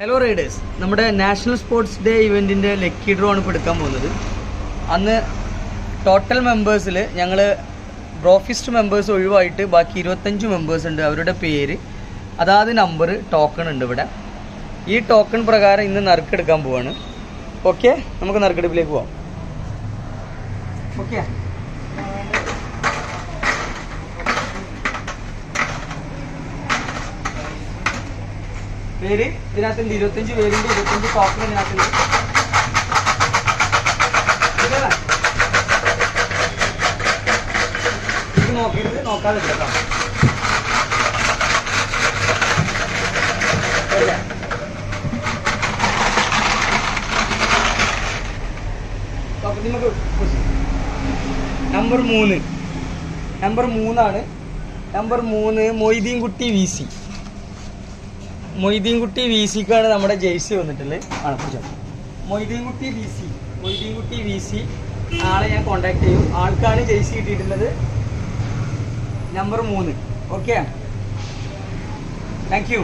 Hello riders, നമ്മുടെ national sports day ഇവൻറ്റിൻ്റെ lucky draw ആണ് ഇപ്പോൾ എടുക്കാൻ പോകുന്നത്. അന്ന് ടോട്ടൽ മെമ്പേഴ്സിൽ ഞങ്ങൾ ബ്രോഫിസ്റ്റ് മെമ്പേഴ്സ് ഒഴിവായിട്ട് ബാക്കി 25 മെമ്പേഴ്സ് ഉണ്ട്. അവരുടെ പേര് അതാത് നമ്പർ ടോക്കൺ ഉണ്ട് ഇവിടെ. ഈ ടോക്കൺ പ്രകാരം ഇന്ന് നറുക്കെടുക്കാൻ പോവാണ്. ഓക്കെ, നമുക്ക് നറുക്കെടുപ്പിലേക്ക് പോവാം. ഓക്കെ, പേര് ഇതിനകത്തുണ്ട്. 25 പേരുണ്ട്, 25 ടോക്കൺ ഇതിനകത്തുണ്ട്. ഇത് നോക്കിയിട്ട് നോക്കാതെ എടുക്കാം. നമുക്ക് നമ്പർ 3 ആണ്. Number 3 Moideenkutty VC. മൊയ്തീൻകുട്ടി VCക്കാണ് നമ്മുടെ ജേഴ്സി വന്നിട്ടുള്ളത്. മൊയ്തീൻകുട്ടി VC ആളെ ഞാൻ കോണ്ടാക്ട് ചെയ്യും. ആൾക്കാണ് ജേഴ്സി കിട്ടിയിട്ടുള്ളത് നമ്പർ 3. Okay, thank you.